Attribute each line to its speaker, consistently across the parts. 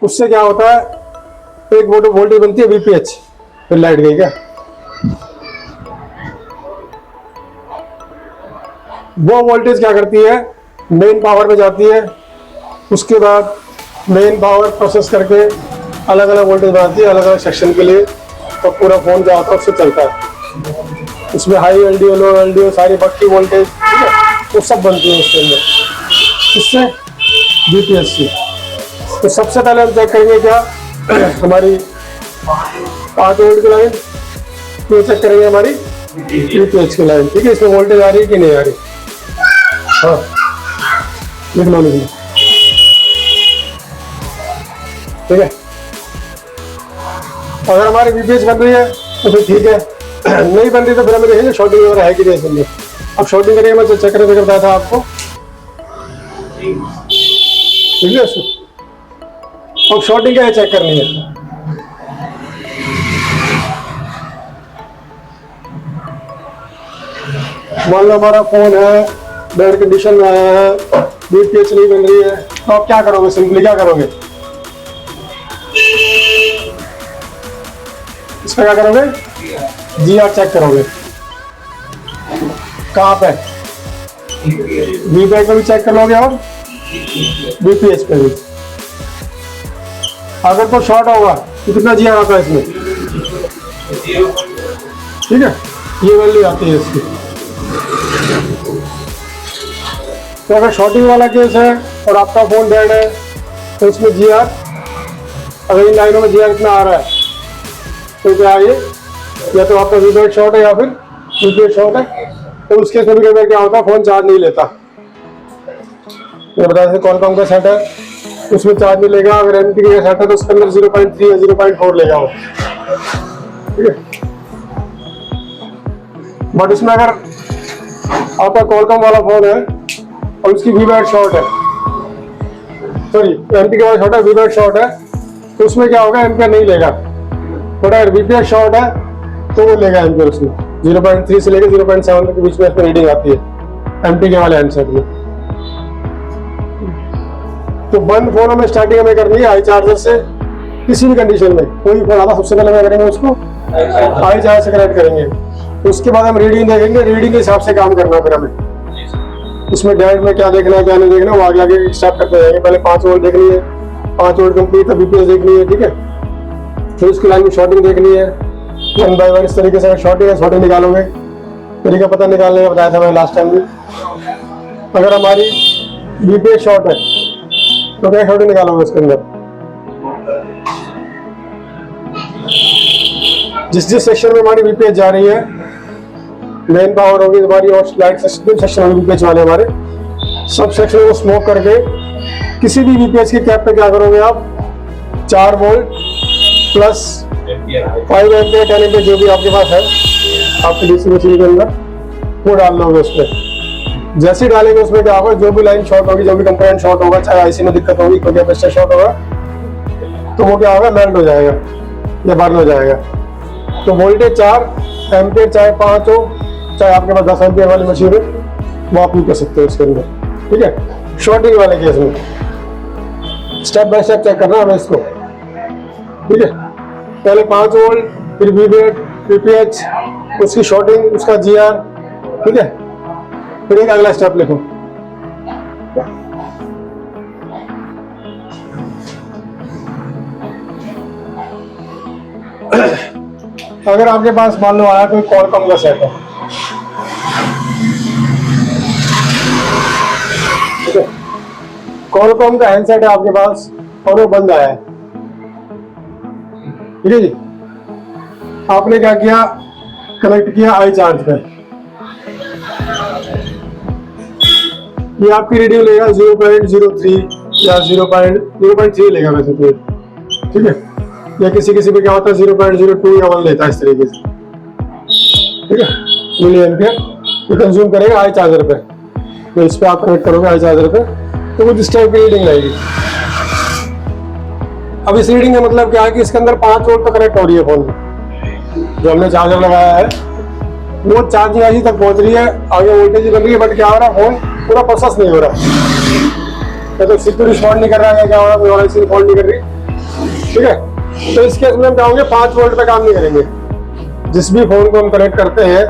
Speaker 1: उससे क्या होता है, एक वोल्टेज बनती है VPH। फिर लाइट गई क्या? वो वोल्टेज क्या करती है, मेन पावर में जाती है, उसके बाद मेन पावर प्रोसेस करके अलग अलग वोल्टेज बनाती है अलग अलग सेक्शन के लिए, तो पूरा फोन क्या होता है उससे चलता है। इसमें हाई LDO, लो LDO, सारी बक्की वोल्टेज, ठीक है, वो सब बनती है उसके अंदर, इससे VPH से। तो सबसे पहले हम चेक करेंगे क्या हमारी 5 वोल्ट की लाइन, तो चेक करेंगे हमारी VPH की लाइन, ठीक है, इसमें वोल्टेज आ रही है कि नहीं आ रही। हाँ, लिख लो, ठीक है। अगर हमारी VPH बन रही है तो फिर ठीक है, नहीं बन रही तो फिर हमें देखेंगे शॉर्टिंग वगैरह है कि नहीं इसमें। अब शॉर्टिंग करेंगे, मैं चेक करके बताया था आपको, ठीक है। अब शॉर्टिंग क्या है चेक करनी है। मान लो हमारा फोन है, बैड कंडीशन में आया है, VPH नहीं बन रही है, तो आप क्या करोगे, सिंपली क्या करोगे, इसका क्या करोगे, GR चेक करोगे। कहाँ पे, VPH पे भी चेक कर लोगे और VPH पे भी। अगर तो शॉर्ट होगा तो कितना GR आता है इसमें, ठीक है, ये वैल्यू आती है इसकी। तो अगर शॉर्टिंग वाला केस है और आपका फोन डेड है तो इसमें GR, अगर इन लाइनों में GR इतना आ रहा है तो क्या है, ये या तो आपका VPH शॉर्ट है या फिर VPH शॉर्ट है। तो उसके केस में भी क्या होता है, फोन चार्ज नहीं लेता। ये बता दें कॉलकॉम का सेट है, उसमें चार्ज नहीं लेगा। अगर MTK का सेट है तो उसके अंदर 0.3 या 0.4 लेगा वो, ठीक है। बट इसमें अगर आपका कॉलकॉम वाला फोन है और उसकी VPH शॉर्ट है, सॉरी MTK वाला शॉर्ट है, VPH शॉर्ट है, तो उसमें क्या होगा, एम्पियर नहीं लेगा। बट अगर VPH शॉर्ट है तो वो लेगा एम्पियर, उसमें 0.3 से लेकर 0.7 के बीच में इसमें रीडिंग आती है MTK वाले हैंडसेट में। तो बंद फोन हमें स्टार्टिंग में करनी है हाई चार्जर से, किसी भी कंडीशन में कोई फोन आता सबसे पहले क्या करेंगे, उसको हाई चार्जर से कनेक्ट करेंगे। उसके बाद हम रीडिंग देखेंगे, रीडिंग के हिसाब से काम करना है फिर हमें। इसमें डायरेक्ट में क्या देखना है क्या नहीं देखना, वो आगे आगे स्टार्ट करते जाएंगे। पहले 5 वोल्ट देखनी है, 5 वोल्ट कंप्लीट है, VPH देखनी है, ठीक है। फिर उसकी लाइन में शॉर्टिंग देखनी है, 1 बाय 1 इस तरीके से शॉर्टिंग है, शॉर्टिंग निकालोगे। तरीका पता निकालने का बताया था मैंने लास्ट टाइम भी। अगर हमारी VPH शॉर्ट है तो क्या शॉर्टिंग निकालोगे उसके अंदर, जिस सेक्शन में हमारी VPH जा रही है, मेन पावर होगी हमारी और लाइट सेक्शन होगी VPH वाले हमारे, सब सेक्शन को स्मोक करके किसी भी VPH के कैप पे क्या करोगे आप, 4 वोल्ट प्लस 5 एम्पियर 10 एम्पियर जो भी आपके पास है आपके DC मशीन के अंदर, वो डाल लोगे उस पर। जैसे ही डालेंगे उसमें क्या होगा, जो भी लाइन शॉर्ट होगी, जो भी कंपोनेंट शॉर्ट होगा, चाहे IC में दिक्कत होगी, कोई कैपेसिटर शॉर्ट होगा, तो वो क्या होगा, मेल्ट हो जाएगा या बर्न हो जाएगा। तो वोल्टेज 4 एम्पियर चाहे 5 हो, चाहे आपके पास 10 एम्पियर वाली मशीन हो, वो आप यूज कर सकते हो इसके अंदर, ठीक है। शॉर्टिंग वाले केस में स्टेप बाय स्टेप चेक करना हमें इसको, ठीक है। पहले 5 वोल्ट, फिर VPH, उसकी शॉर्टिंग, उसका GR, ठीक है। फिर एक अगला स्टेप लिखो, अगर आपके पास मान लो आया कोई कॉलकॉम का सेट है, ठीक है, कॉलकॉम का हैंडसेट है आपके पास और वो बंद आया है, ठीक है जी। आपने क्या किया, कनेक्ट किया हाई चार्ज पे, ये आपकी रीडिंग लेगा 0.03 या 0.3 लेगा वैसे तो, ठीक है। या किसी पे क्या होता है 0.02 या 1 लेता है इस तरीके से, ठीक है। मिली एम्पियर ये कंज्यूम करेगा हाई चार्जर पे, तो इस पे आप कनेक्ट करोगे हाई चार्जर पे तो वो इस टाइप की रीडिंग लाएगी। अब इस रीडिंग का मतलब क्या है कि इसके अंदर 5 वोल्ट तो कनेक्ट हो रही है फोन में, जो हमने चार्जर लगाया है वो चार्जिंग ऐसी तक पहुंच रही है, आगे वोल्टेज बन रही है, बट क्या हो रहा है, फोन पूरा प्रोसेस नहीं हो रहा, तो सीपीयू रिस्पॉन्ड नहीं कर रहा है, क्या हो रहा है, कोई और रिस्पॉन्ड नहीं कर रही। ठीक है, तो इस केस में हम क्या होंगे, 5 वोल्ट पे काम नहीं करेंगे। जिस भी फोन को हम कनेक्ट करते हैं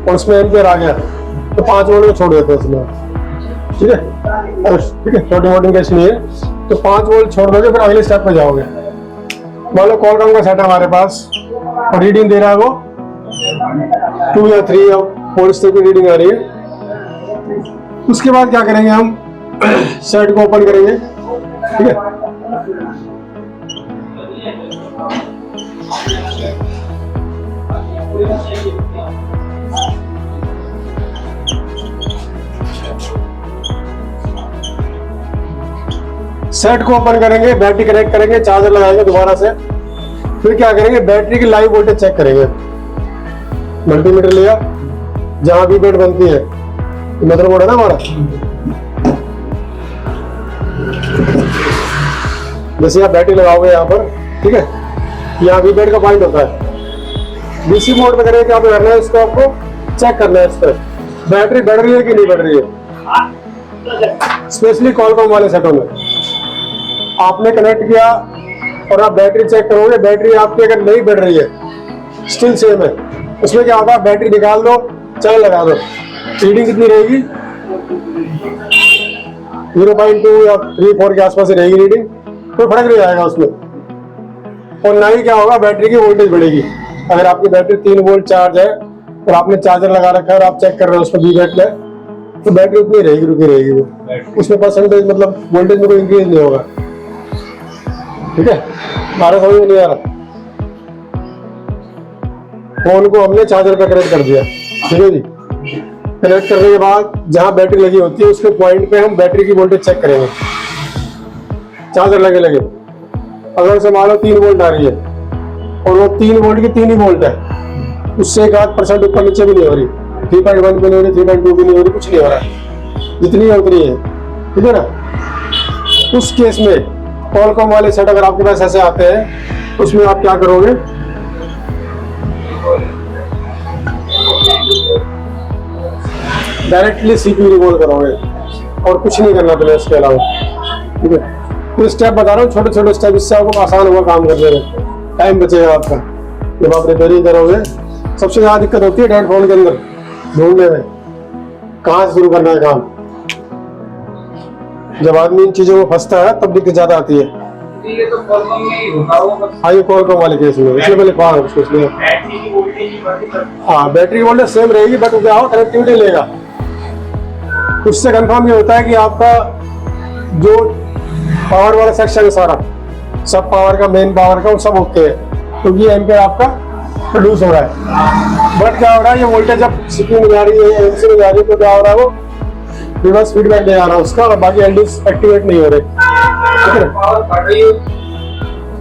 Speaker 1: और उसमें एम्पियर आ गया तो 5 वोल्ट को छोड़ देते हैं उसमें। ठीक है, ठीक है, छोटी मोटी केस नहीं है, तो 5 वोल्ट छोड़ दोगे, फिर अगले स्टेप पे जाओगे। मान लो कॉलकॉम का सेट है हमारे पास और रीडिंग दे रहा है वो 2 या 3 या 4 स्टेप की रीडिंग आ रही है। उसके बाद क्या करेंगे, हम सेट को ओपन करेंगे। ठीक है, सेट को ओपन करेंगे, बैटरी कनेक्ट करेंगे, चार्जर लगाएंगे दोबारा से, फिर क्या करेंगे, बैटरी की लाइव वोल्टेज चेक करेंगे। मल्टीमीटर लिया, जहां भी बेट बनती है, मदरबोर्ड है ना हमारा, जैसे आप बैटरी लगाओगे यहाँ पर, ठीक है, यहाँ भी बेट का पॉइंट होता है। डीसी मोड में करेंगे, क्या करना है, इसको आपको चेक करना है, इस पर बैटरी बढ़ रही है कि नहीं बढ़ रही है। स्पेशली कॉलकॉम वाले सेटों में आपने कनेक्ट किया और आप बैटरी चेक करोगे, बैटरी आपकी अगर नहीं बढ़ रही है, स्टिल सेम है, उसमें क्या होगा, बैटरी निकाल दो, चाहे लगा दो, रीडिंग कितनी रहेगी, 0.2 या 3-4 के आसपास रहेगी रीडिंग, कोई फर्क नहीं आएगा उसमें। और ना ही क्या होगा, बैटरी की वोल्टेज बढ़ेगी। अगर आपकी बैटरी 3 वोल्ट चार्ज है और आपने चार्जर लगा रखा है और आप चेक कर रहे हो उसमें V-बैट में, तो बैटरी उतनी रहेगी, रुकी रहेगी वो, उसमें परसेंटेज मतलब वोल्टेज में कोई इंक्रीज नहीं होगा। ठीक है, हमारा समझ में नहीं आ रहा। फोन को हमने चार्जर पे कनेक्ट कर दिया, ठीक है जी। कनेक्ट करने के बाद जहां बैटरी लगी होती है उसके पॉइंट पे हम बैटरी की वोल्टेज चेक करेंगे, चार्जर लगे लगे। अगर से मान लो 3 वोल्ट आ रही है और वो 3 वोल्ट की 3 ही वोल्ट है, उससे 1% ऊपर नीचे भी नहीं हो रही, 3.1 भी नहीं हो रही, 3.2 भी नहीं हो रही, कुछ नहीं हो रहा है, जितनी है उतनी है। ठीक है ना, उस केस में कॉलकॉम वाले सेट अगर आपके पास ऐसे आते हैं, उसमें आप क्या करोगे, डायरेक्टली सीपीयू रिवॉल्व करोगे और कुछ नहीं करना तुम्हें इसके अलावा। ठीक है, तो स्टेप बता रहा हूँ, छोटे छोटे स्टेप, इससे आपको आसान होगा काम करने में, टाइम बचेगा आपका। जब आप रिपेयरिंग करोगे, सबसे ज्यादा दिक्कत होती है डेड फोन के अंदर ढूंढने में, कहाँ से शुरू करना है काम। जब आदमी इन चीजों को फंसता है तब दिक्कत ज्यादा आती है।
Speaker 2: ये तो कॉलकॉम में ही होगा वो बस।
Speaker 1: हाँ, ये कॉलकॉम वाले केस में, इसलिए मैंने कहा उसको, इसलिए
Speaker 2: बैटरी की वोल्टेज,
Speaker 1: हाँ, बैटरी वोल्टेज सेम रहेगी, बट क्या हो, कनेक्टिविटी लेगा। उससे कंफर्म ये होता है कि आपका जो पावर वाला सेक्शन है सारा, सब पावर का, मेन पावर का, वो सब ओके है, क्योंकि ये एम्पियर आपका प्रोड्यूस हो रहा है। बट क्या हो रहा है, ये वोल्टेज जब सीपीयू में जा रही है, एमसी में जा रही है, तो क्या हो रहा है, वो रिवर्स फीडबैक नहीं आ रहा उसका, और बाकी एलडीज एक्टिवेट नहीं हो रहे। ठीक है,
Speaker 2: पावर बढ़ रही है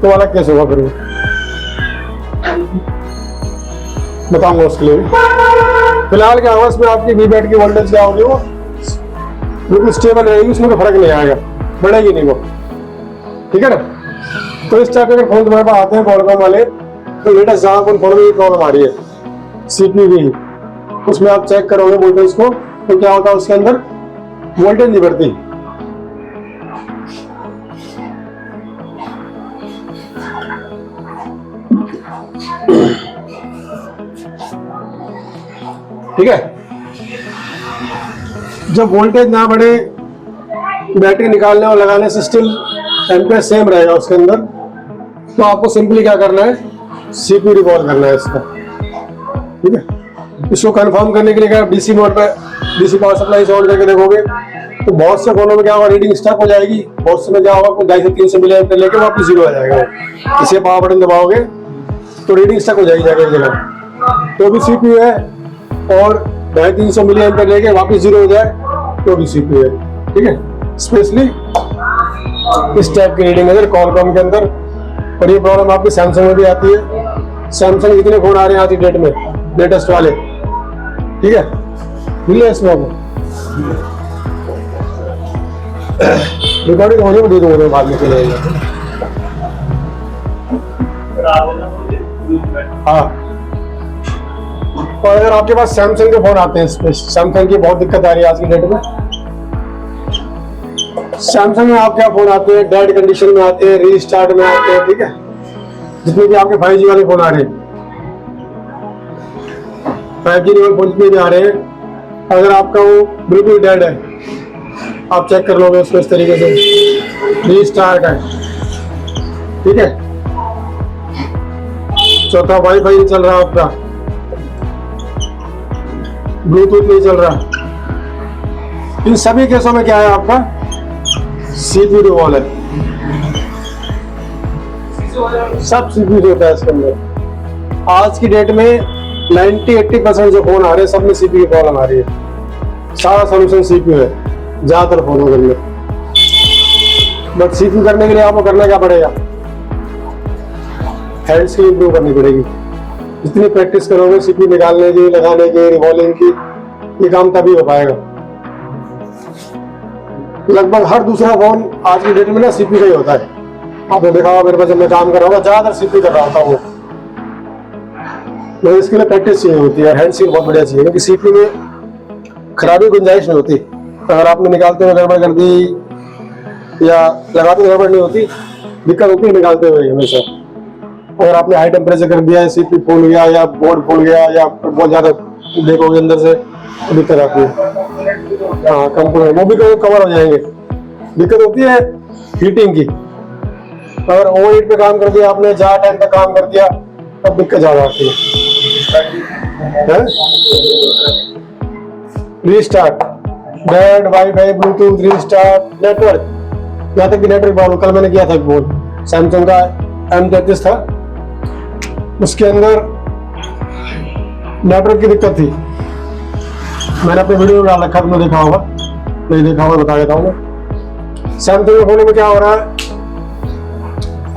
Speaker 1: तो अलग कैसे होगा फिर, बताऊंगा उसके लिए। फिलहाल क्या होगा, इसमें आपकी V-बैट की वोल्टेज क्या होगी, वो बिल्कुल स्टेबल रहेगी, उसमें कोई फर्क नहीं आएगा, बढ़ेगी नहीं वो। ठीक है ना, तो इस टाइप के फोन तुम्हारे पास आते हैं कॉलकॉम वाले, तो लेटेस्ट जहां फोन में ये प्रॉब्लम आ रही है, सीपीयू की, उसमें आप चेक करोगे वोल्टेज को, तो क्या होता है, उसके अंदर वोल्टेज नहीं बढ़ती। ठीक है, जब वोल्टेज ना बढ़े, बैटरी निकालने और लगाने से स्टिल एम्पियर सेम रहेगा उसके अंदर, तो आपको सिंपली क्या करना है, सीपीयू रिवॉल्व करना है इसका। ठीक है, इसको कंफर्म करने के लिए क्या, डीसी मोड पे डीसी पावर सप्लाई से ऑन करके देखोगे, तो बहुत से फोनों में क्या होगा, रीडिंग स्टक हो जाएगी, बहुत से में क्या होगा, 250 से 300 मिली एम्पियर लेके वापस जीरो आ जाएगा। इसे पावर बटन दबाओगे तो रीडिंग स्टक हो जाएगी एक जगह, तो भी सीपीयू है, और 250-300 मिली एम्पियर लेके वापस जीरो हो जाए तो भी सीपीयू है। ठीक है, स्पेशली इस टाइप की रीडिंग है कॉलकॉम के अंदर, और ये प्रॉब्लम आपकी सैमसंग में भी आती है। सैमसंग जितने फोन आ रहे हैं आज की डेट में, लेटेस्ट वाले, ठीक है, मिले इसमें आपको रिकॉर्डिंग होने में दे दूंगा बाद में, चलेगा। हाँ, और अगर आपके पास सैमसंग के फोन आते हैं, इसमें सैमसंग की बहुत दिक्कत आ रही है आज की डेट में। सैमसंग में आपके यहाँ फोन आते हैं, डेड कंडीशन में आते हैं, रीस्टार्ट में आते हैं, ठीक है, जितने भी आपके 5G वाले फोन आ रहे हैं, 5G वाले फोन जितने भी आ रहे हैं, अगर आपका वो बिल्कुल डेड है, आप चेक कर लोगे उसको इस तरीके से, रीस्टार्ट है, ठीक है। चौथा, वाईफाई नहीं चल रहा आपका, ब्लूटूथ नहीं चल रहा, इन सभी केसों में क्या है आपका CPU रिवॉल्व है, सब CPU होता है इसके अंदर। आज की डेट में 90-80% जो फोन आ रहे हैं सब में CPU प्रॉब्लम आ रही है, सारा सोल्यूशन CPU है ज्यादातर फोनों के अंदर। बट CPU करने के लिए आपको करना क्या पड़ेगा, हैंड स्किल इंप्रूव करनी पड़ेगी। जितनी प्रैक्टिस करोगे CPU निकालने की, लगाने की, रिवॉल्विंग की, ये काम तभी हो पाएगा। लगभग हर दूसरा फोन आज की डेट में ना CPU का ही होता है। आपने देखा होगा, मेरे पास जब मैं काम कर रहा हूँ ज्यादातर CPU कर रहा होता हूँ, मैं इसके लिए प्रैक्टिस चाहिए होती है, हैंड स्किल बहुत बढ़िया चाहिए, क्योंकि CPU में खराबी गुंजाइश नहीं होती। अगर आपने निकालते हुए गड़बड़ कर दी या लगाते हुए गड़बड़ नहीं होती, दिक्कत होती है निकालते हुए हमेशा। अगर आपने हाई टेम्परेचर कर दिया, CPU फूल गया या बोर्ड फूल गया या बहुत ज्यादा देखोगे अंदर से तो दिक्कत आती है। हाँ, कंपोनेंट वो भी कवर हो जाएंगे। दिक्कत होती है हीटिंग की, अगर ओवर हीट पे काम कर दिया आपने, ज्यादा टाइम तक काम कर दिया, तब दिक्कत ज्यादा आती है। Restart, dead, wifi, Bluetooth, restart, network, यहाँ तक कि नेटवर्क प्रॉब्लम, कल मैंने किया था फोन सैमसंग का M33 था, उसके अंदर नेटवर्क की दिक्कत थी। मैंने अपने वीडियो में डाल रखा, तुमने देखा होगा, नहीं देखा होगा बता देता हूँ मैं। सैमसंग के फोन में क्या हो रहा है,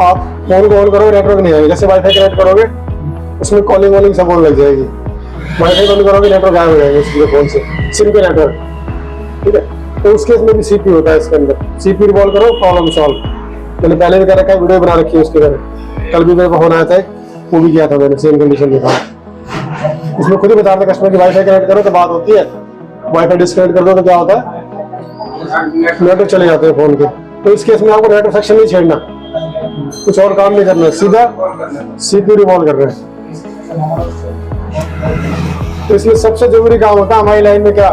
Speaker 1: आप फोन को ऑन करोगे नेटवर्क नहीं आएगा, जैसे वाईफाई कनेक्ट करोगे उसमें कॉलिंग वॉलिंग सब होने लग जाएगी, वाईफाई ऑन करोगे नेटवर्क गायब हो जाएगा उसके फोन से, सिम के नेटवर्क, ठीक है। तो उस केस में भी CPU होता है इसके अंदर, CPU रिवॉल्व करो, प्रॉब्लम सॉल्व। मैंने पहले भी कर रखा है, वीडियो बना रखी है उसके बारे में, कल भी मेरे को फोन आया था, वो भी किया था मैंने, सेम कंडीशन में था। इसमें खुद ही बता रहे कस्टमर की वाईफाई कनेक्ट करो तो बात होती है, वाईफाई डिस्कनेक्ट कर दो तो क्या होता है, नेटवर्क चले जाते हैं फोन के। तो इस केस में आपको नेटवर्क सेक्शन नहीं छेड़ना, कुछ और काम नहीं करना, सीधा CPU रिवॉल्व कर रहे हैं। तो इसमें सबसे जरूरी काम होता है हमारी लाइन में क्या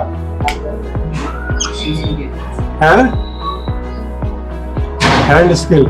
Speaker 1: है, हैंड स्किल।